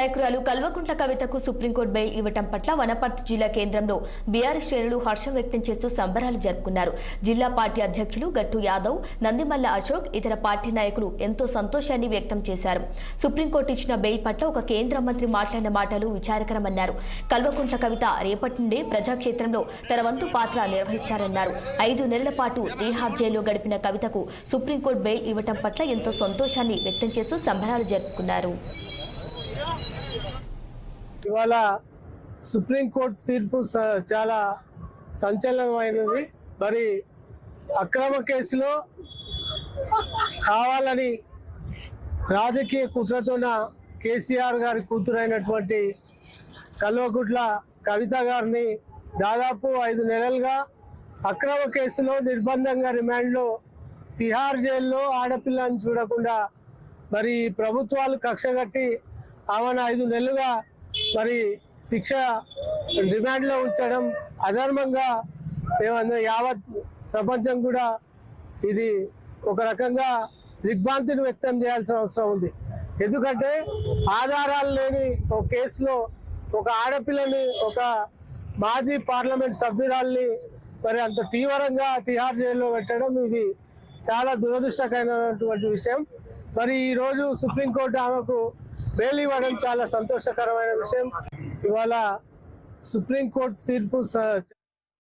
నాయకురాలు కల్వకుంట్ల కవితకు supreme court bail ఇవ్వటం పట్ల వనపర్తి జిల్లా కేంద్రంలో బీఆర్ఎస్ శ్రేణులు హర్షం వ్యక్తం చేస్తూ సంబరాలు జరుపుకున్నారు. జిల్లా పార్టీ అధ్యక్షులు గట్టు యాదవ్, నందిమల్ల అశోక్, ఇతర పార్టీ నాయకులు ఎంతో సంతోషాన్ని వ్యక్తం చేశారు. సుప్రీంకోర్టు ఇచ్చిన బెయిల్ పట్ల ఒక కేంద్ర మంత్రి మాట్లాడిన మాటలు విచారకరమన్నారు. కల్వకుంట్ల కవిత రేపటి నుండే ప్రజాక్షేత్రంలో తన వంతు పాత్ర నిర్వహిస్తారన్నారు. 5 నెలల పాటు తీహార్ జైల్లో గడిపిన కవితకు సుప్రీంకోర్టు బెయిల్ ఇవ్వటం పట్ల ఎంతో సంతోషాన్ని వ్యక్తం చేస్తూ సంబరాలు జరుపుకున్నారు. ఇవాళ సుప్రీంకోర్టు తీర్పు చాలా సంచలనమైనది. మరి అక్రమ కేసులో కావాలని రాజకీయ కుట్రతోన కేసీఆర్ గారి కూతురైనటువంటి కల్వకుంట్ల కవిత గారిని దాదాపు 5 నెలలుగా అక్రమ కేసులో నిర్బంధంగా రిమాండ్లో తిహార్ జైల్లో ఆడపిల్లని చూడకుండా మరి ప్రభుత్వాలు కక్షగట్టి ఆమెను 5 నెలలుగా మరి శిక్ష రిమాండ్లో ఉంచడం అధర్మంగా యావత్ ప్రపంచం కూడా ఇది ఒక రకంగా దిగ్భ్రాంతిని వ్యక్తం చేయాల్సిన అవసరం ఉంది. ఎందుకంటే ఆధారాలు లేని ఒక కేసులో ఒక ఆడపిల్లని, ఒక మాజీ పార్లమెంట్ సభ్యురాల్ని మరి అంత తీవ్రంగా తిహార్ జైల్లో పెట్టడం ఇది చాలా దురదృష్టకరమైనటువంటి విషయం. మరి ఈరోజు సుప్రీంకోర్టు ఆమెకు బెయిల్ ఇవ్వడం చాలా సంతోషకరమైన విషయం. ఇవాళ సుప్రీంకోర్టు తీర్పు